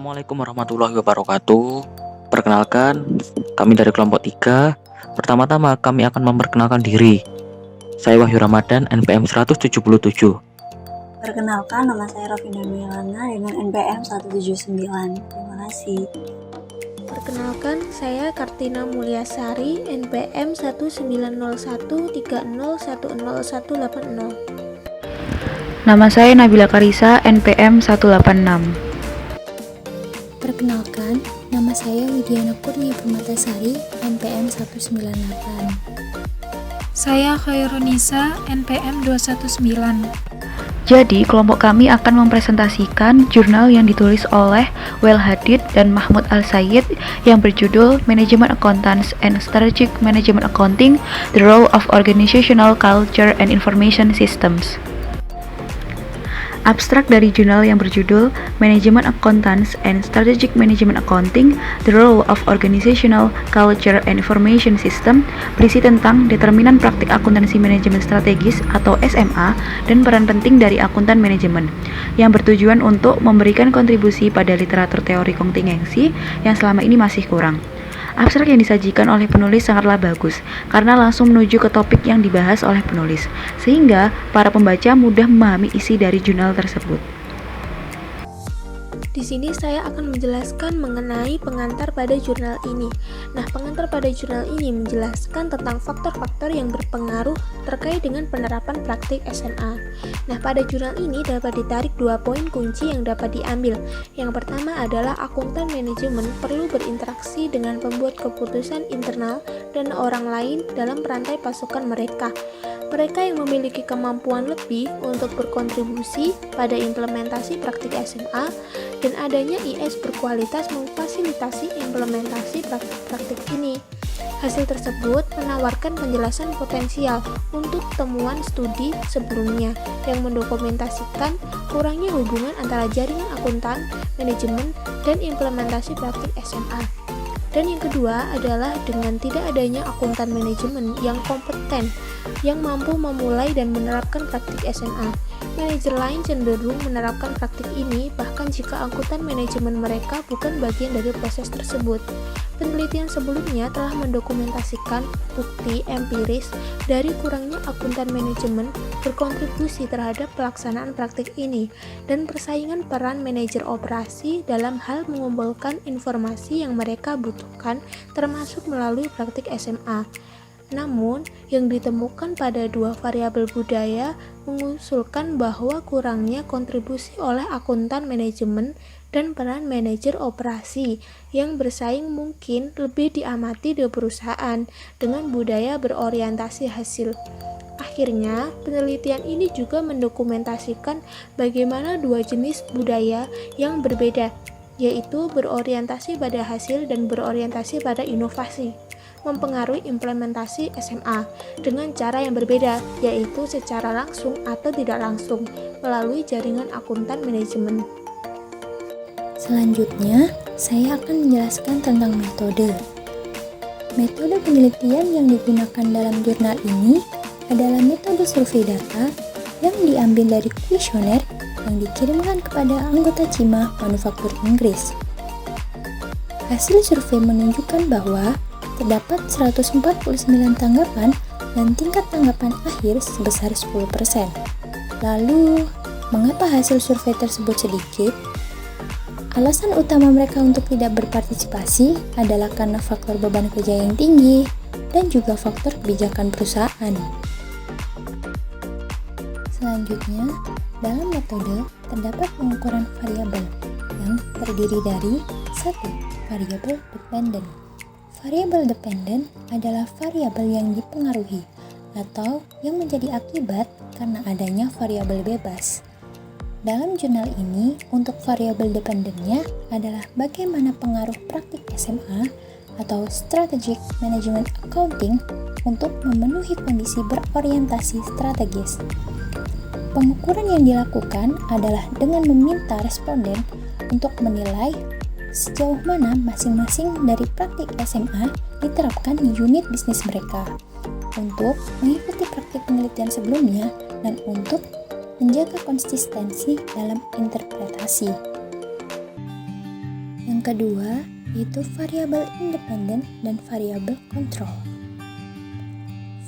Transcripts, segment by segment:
Assalamualaikum warahmatullahi wabarakatuh. Perkenalkan, kami dari kelompok 3. Pertama-tama kami akan memperkenalkan diri. Saya Wahyu Ramadan, NPM 177. Perkenalkan, nama saya Rafina Milana dengan NPM 179. Terima kasih. Perkenalkan, saya Kartina Mulyasari, NPM 190130101080. Nama saya Nabila Karisa, NPM 186. Perkenalkan, nama saya Widiana Kurnia Permatasari, NPM 198. Saya Khairunisa, NPM 219. Jadi, kelompok kami akan mempresentasikan jurnal yang ditulis oleh Wel Hadid dan Mahmud Al-Sayyid yang berjudul Management Accountants and Strategic Management Accounting: The Role of Organizational Culture and Information Systems. Abstrak dari jurnal yang berjudul Management Accountants and Strategic Management Accounting: The Role of Organizational Culture and Information System berisi tentang determinan praktik akuntansi manajemen strategis atau SMA dan peran penting dari akuntan manajemen, yang bertujuan untuk memberikan kontribusi pada literatur teori kontingensi yang selama ini masih kurang. Abstrak yang disajikan oleh penulis sangatlah bagus karena langsung menuju ke topik yang dibahas oleh penulis, sehingga para pembaca mudah memahami isi dari jurnal tersebut. Di sini saya akan menjelaskan mengenai pengantar pada jurnal ini. Nah, pengantar pada jurnal ini menjelaskan tentang faktor-faktor yang berpengaruh terkait dengan penerapan praktik SMA. Nah, pada jurnal ini dapat ditarik 2 poin kunci yang dapat diambil. Yang pertama adalah akuntan manajemen perlu berinteraksi dengan pembuat keputusan internal dan orang lain dalam rantai pasukan mereka. Mereka yang memiliki kemampuan lebih untuk berkontribusi pada implementasi praktik SMA dan adanya IS berkualitas memfasilitasi implementasi praktik ini. Hasil tersebut menawarkan penjelasan potensial untuk temuan studi sebelumnya yang mendokumentasikan kurangnya hubungan antara jaringan akuntan, manajemen, dan implementasi praktik SMA. Dan yang kedua adalah dengan tidak adanya akuntan manajemen yang kompeten, yang mampu memulai dan menerapkan praktik SMA. Manajer lain cenderung menerapkan praktik ini bahkan jika akuntan manajemen mereka bukan bagian dari proses tersebut. Penelitian sebelumnya telah mendokumentasikan bukti empiris dari kurangnya akuntan manajemen berkontribusi terhadap pelaksanaan praktik ini dan persaingan peran manajer operasi dalam hal mengumpulkan informasi yang mereka butuhkan termasuk melalui praktik SMA. Namun, yang ditemukan pada 2 variabel budaya mengusulkan bahwa kurangnya kontribusi oleh akuntan manajemen dan peran manajer operasi yang bersaing mungkin lebih diamati di perusahaan dengan budaya berorientasi hasil. Akhirnya, penelitian ini juga mendokumentasikan bagaimana 2 jenis budaya yang berbeda, yaitu berorientasi pada hasil dan berorientasi pada inovasi, mempengaruhi implementasi SMA dengan cara yang berbeda, yaitu secara langsung atau tidak langsung melalui jaringan akuntan manajemen. Selanjutnya, saya akan menjelaskan tentang metode. Metode penelitian yang digunakan dalam jurnal ini adalah metode survei data yang diambil dari kuesioner yang dikirimkan kepada anggota CIMA manufaktur Inggris. Hasil survei menunjukkan bahwa terdapat 149 tanggapan dan tingkat tanggapan akhir sebesar 10%. Lalu, mengapa hasil survei tersebut sedikit? Alasan utama mereka untuk tidak berpartisipasi adalah karena faktor beban kerja yang tinggi dan juga faktor kebijakan perusahaan. Selanjutnya, dalam metode terdapat pengukuran variabel yang terdiri dari 1. Variabel dependen. Variabel dependen adalah variabel yang dipengaruhi atau yang menjadi akibat karena adanya variabel bebas. Dalam jurnal ini, untuk variabel dependennya adalah bagaimana pengaruh praktik SMA atau Strategic Management Accounting untuk memenuhi kondisi berorientasi strategis. Pengukuran yang dilakukan adalah dengan meminta responden untuk menilai sejauh mana masing-masing dari praktik SMA diterapkan di unit bisnis mereka, untuk mengikuti praktik penelitian sebelumnya dan untuk menjaga konsistensi dalam interpretasi. Yang kedua, yaitu variabel independen dan variabel kontrol.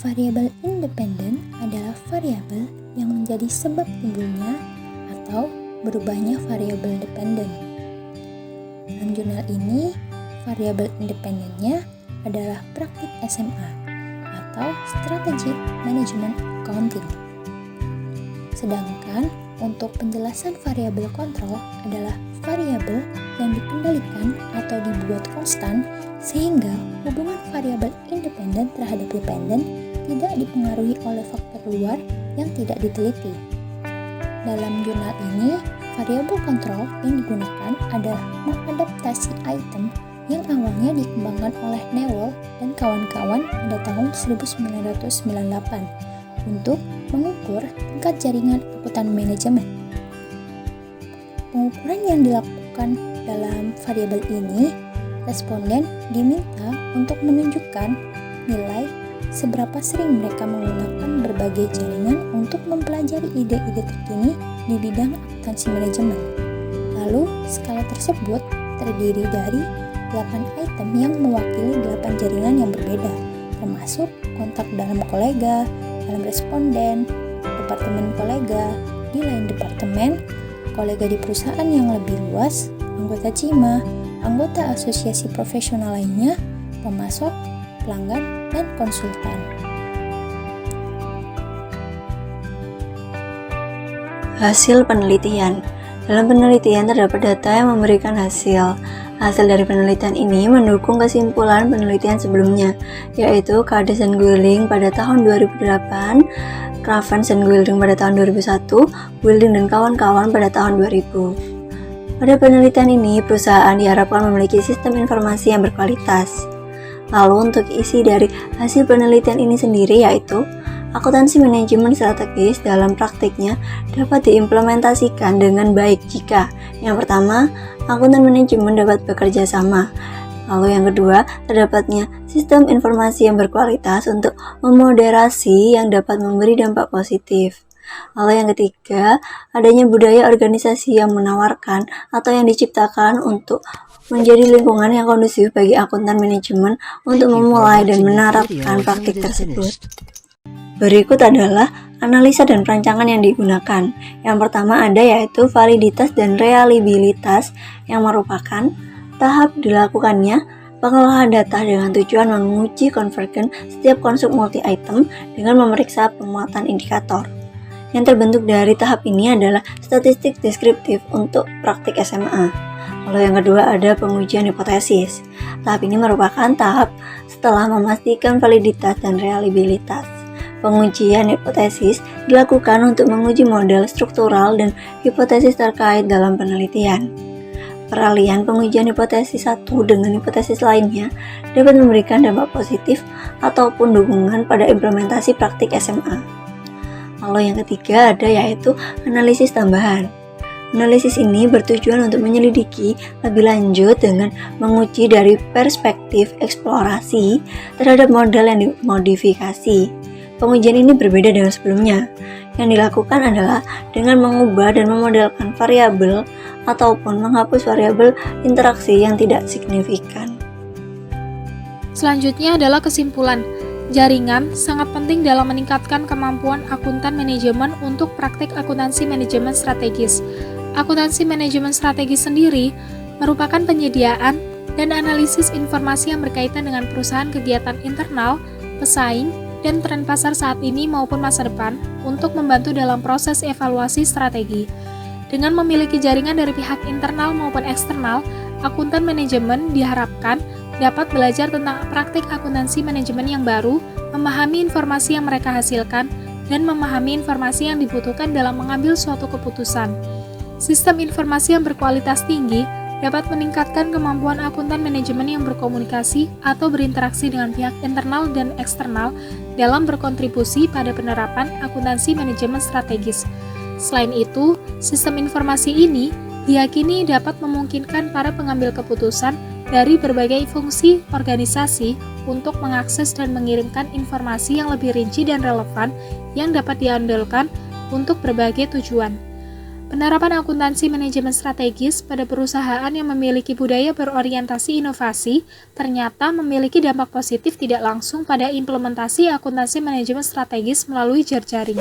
Variabel independen adalah variabel yang menjadi sebab timbulnya atau berubahnya variabel dependen. Dalam jurnal ini, variabel independennya adalah praktik SMA atau Strategic Management Accounting. Sedangkan untuk penjelasan variabel kontrol adalah variabel yang dikendalikan atau dibuat konstan sehingga hubungan variabel independen terhadap dependen tidak dipengaruhi oleh faktor luar yang tidak diteliti. Dalam jurnal ini, variabel kontrol yang digunakan adalah mengadaptasi item yang awalnya dikembangkan oleh Newell dan kawan-kawan pada tahun 1998 untuk mengukur tingkat jaringan akuntan manajemen. Pengukuran yang dilakukan dalam variabel ini, responden diminta untuk menunjukkan nilai seberapa sering mereka menggunakan berbagai jaringan untuk mempelajari ide-ide terkini di bidang akuntansi manajemen. Lalu, skala tersebut terdiri dari 8 item yang mewakili 8 jaringan yang berbeda, termasuk kontak dalam kolega, dalam responden, departemen kolega, di lain departemen, kolega di perusahaan yang lebih luas, anggota CIMA, anggota asosiasi profesional lainnya, pemasok, pelanggan, dan konsultan. Hasil penelitian. Dalam penelitian terdapat data yang memberikan hasil. Hasil dari penelitian ini mendukung kesimpulan penelitian sebelumnya, yaitu Cades dan Guiling pada tahun 2008, Cravens dan Guiling pada tahun 2001, Wilding dan kawan-kawan pada tahun 2000. Pada penelitian ini, perusahaan diharapkan memiliki sistem informasi yang berkualitas. Lalu untuk isi dari hasil penelitian ini sendiri yaitu akuntansi manajemen strategis dalam praktiknya dapat diimplementasikan dengan baik jika yang pertama, akuntan manajemen dapat bekerja sama. Lalu yang kedua, terdapatnya sistem informasi yang berkualitas untuk memoderasi yang dapat memberi dampak positif. Lalu yang ketiga, adanya budaya organisasi yang menawarkan atau yang diciptakan untuk menjadi lingkungan yang kondusif bagi akuntan manajemen untuk memulai dan menerapkan praktik tersebut. Berikut adalah analisa dan perancangan yang digunakan. Yang pertama ada yaitu validitas dan reliabilitas yang merupakan tahap dilakukannya pengelolaan data dengan tujuan menguji konvergen setiap konstruk multi-item dengan memeriksa pemuatan indikator. Yang terbentuk dari tahap ini adalah statistik deskriptif untuk praktik SMA. Lalu yang kedua ada pengujian hipotesis. Tahap ini merupakan tahap setelah memastikan validitas dan reliabilitas. Pengujian hipotesis dilakukan untuk menguji model struktural dan hipotesis terkait dalam penelitian. Peralihan pengujian hipotesis satu dengan hipotesis lainnya dapat memberikan dampak positif ataupun dukungan pada implementasi praktik SMA. Lalu yang ketiga ada yaitu analisis tambahan. Analisis ini bertujuan untuk menyelidiki lebih lanjut dengan menguji dari perspektif eksplorasi terhadap model yang dimodifikasi. Pengujian ini berbeda dengan sebelumnya. Yang dilakukan adalah dengan mengubah dan memodelkan variabel ataupun menghapus variabel interaksi yang tidak signifikan. Selanjutnya adalah kesimpulan. Jaringan sangat penting dalam meningkatkan kemampuan akuntan manajemen untuk praktik akuntansi manajemen strategis. Akuntansi manajemen strategis sendiri merupakan penyediaan dan analisis informasi yang berkaitan dengan perusahaan, kegiatan internal, pesaing, dan tren pasar saat ini maupun masa depan untuk membantu dalam proses evaluasi strategi. Dengan memiliki jaringan dari pihak internal maupun eksternal, akuntan manajemen diharapkan dapat belajar tentang praktik akuntansi manajemen yang baru, memahami informasi yang mereka hasilkan, dan memahami informasi yang dibutuhkan dalam mengambil suatu keputusan. Sistem informasi yang berkualitas tinggi dapat meningkatkan kemampuan akuntan manajemen yang berkomunikasi atau berinteraksi dengan pihak internal dan eksternal dalam berkontribusi pada penerapan akuntansi manajemen strategis. Selain itu, sistem informasi ini diyakini dapat memungkinkan para pengambil keputusan dari berbagai fungsi organisasi untuk mengakses dan mengirimkan informasi yang lebih rinci dan relevan yang dapat diandalkan untuk berbagai tujuan. Penerapan akuntansi manajemen strategis pada perusahaan yang memiliki budaya berorientasi inovasi ternyata memiliki dampak positif tidak langsung pada implementasi akuntansi manajemen strategis melalui jejaring.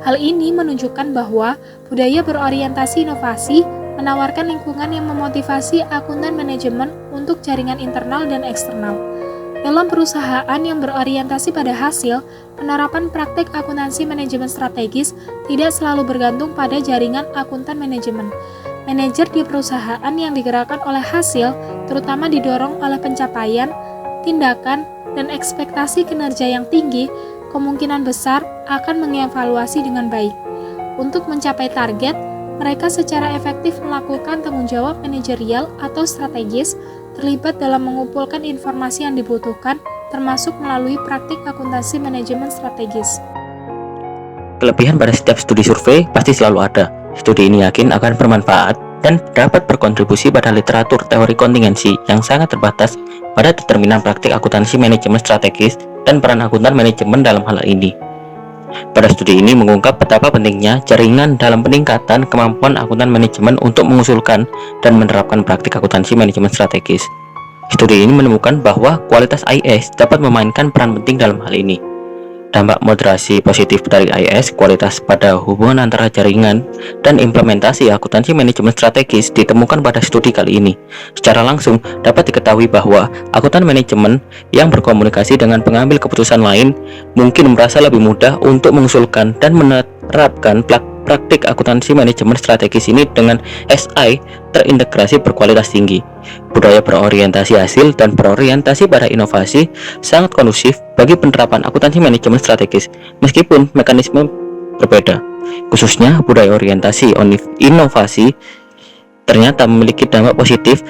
Hal ini menunjukkan bahwa budaya berorientasi inovasi menawarkan lingkungan yang memotivasi akuntan manajemen untuk jaringan internal dan eksternal. Dalam perusahaan yang berorientasi pada hasil, penerapan praktek akuntansi manajemen strategis tidak selalu bergantung pada jaringan akuntan manajemen. Manajer di perusahaan yang digerakkan oleh hasil, terutama didorong oleh pencapaian, tindakan, dan ekspektasi kinerja yang tinggi, kemungkinan besar akan mengevaluasi dengan baik. Untuk mencapai target, mereka secara efektif melakukan tanggung jawab manajerial atau strategis, terlibat dalam mengumpulkan informasi yang dibutuhkan, termasuk melalui praktik akuntansi manajemen strategis. Kelebihan pada setiap studi survei pasti selalu ada. Studi ini yakin akan bermanfaat dan dapat berkontribusi pada literatur teori kontingensi yang sangat terbatas pada determinan praktik akuntansi manajemen strategis dan peran akuntan manajemen dalam hal ini. Pada studi ini mengungkap betapa pentingnya jaringan dalam peningkatan kemampuan akuntan manajemen untuk mengusulkan dan menerapkan praktik akuntansi manajemen strategis. Studi ini menemukan bahwa kualitas IS dapat memainkan peran penting dalam hal ini. Dampak moderasi positif dari IS kualitas pada hubungan antara jaringan dan implementasi akuntansi manajemen strategis ditemukan pada studi kali ini. Secara langsung dapat diketahui bahwa akuntan manajemen yang berkomunikasi dengan pengambil keputusan lain mungkin merasa lebih mudah untuk mengusulkan dan menerapkan praktik akuntansi manajemen strategis ini dengan SI terintegrasi berkualitas tinggi. Budaya berorientasi hasil dan berorientasi pada inovasi sangat kondusif bagi penerapan akuntansi manajemen strategis, meskipun mekanisme berbeda. Khususnya budaya orientasi inovasi ternyata memiliki dampak positif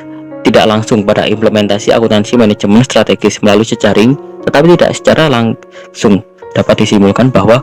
tidak langsung pada implementasi akuntansi manajemen strategis melalui jejaring, tetapi tidak secara langsung dapat disimpulkan bahwa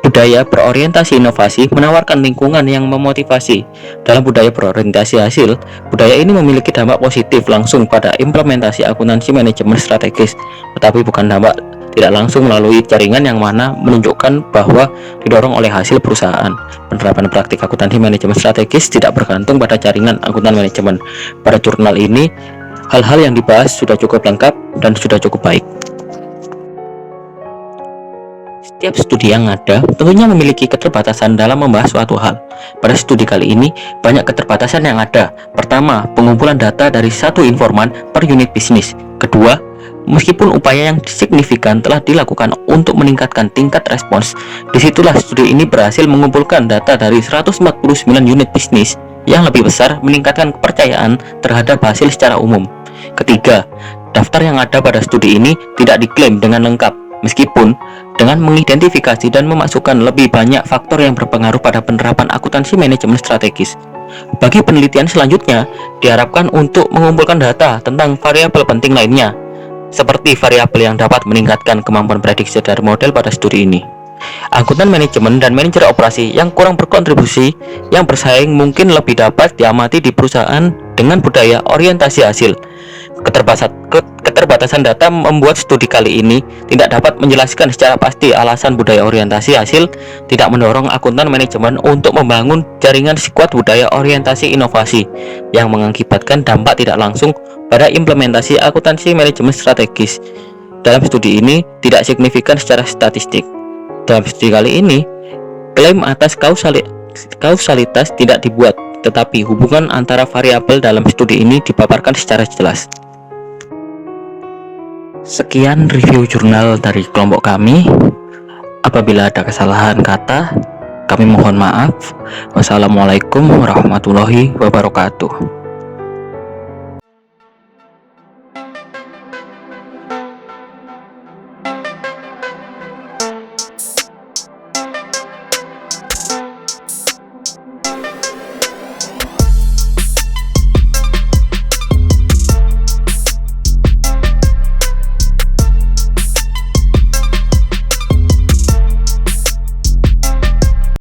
budaya berorientasi inovasi menawarkan lingkungan yang memotivasi. Dalam budaya berorientasi hasil, budaya ini memiliki dampak positif langsung pada implementasi akuntansi manajemen strategis, tetapi bukan dampak tidak langsung melalui jaringan yang mana menunjukkan bahwa didorong oleh hasil perusahaan. Penerapan praktik akuntansi manajemen strategis tidak bergantung pada jaringan akuntan manajemen. Pada jurnal ini, hal-hal yang dibahas sudah cukup lengkap dan sudah cukup baik. Setiap studi yang ada tentunya memiliki keterbatasan dalam membahas suatu hal. Pada studi kali ini, banyak keterbatasan yang ada. Pertama, pengumpulan data dari satu informan per unit bisnis. Kedua, meskipun upaya yang signifikan telah dilakukan untuk meningkatkan tingkat respons, disitulah studi ini berhasil mengumpulkan data dari 149 unit bisnis yang lebih besar meningkatkan kepercayaan terhadap hasil secara umum. Ketiga, daftar yang ada pada studi ini tidak diklaim dengan lengkap, meskipun dengan mengidentifikasi dan memasukkan lebih banyak faktor yang berpengaruh pada penerapan akuntansi manajemen strategis. Bagi penelitian selanjutnya, diharapkan untuk mengumpulkan data tentang variabel penting lainnya, seperti variabel yang dapat meningkatkan kemampuan prediksi dari model pada studi ini. Akuntan manajemen dan manajer operasi yang kurang berkontribusi yang bersaing mungkin lebih dapat diamati di perusahaan dengan budaya orientasi hasil. Keterbatasan data membuat studi kali ini tidak dapat menjelaskan secara pasti alasan budaya orientasi hasil tidak mendorong akuntan manajemen untuk membangun jaringan sekuat budaya orientasi inovasi yang mengakibatkan dampak tidak langsung pada implementasi akuntansi manajemen strategis. Dalam studi ini tidak signifikan secara statistik. Dalam studi kali ini, klaim atas kausalitas tidak dibuat, tetapi hubungan antara variabel dalam studi ini dipaparkan secara jelas. Sekian review jurnal dari kelompok kami. Apabila ada kesalahan kata, kami mohon maaf. Wassalamualaikum warahmatullahi wabarakatuh.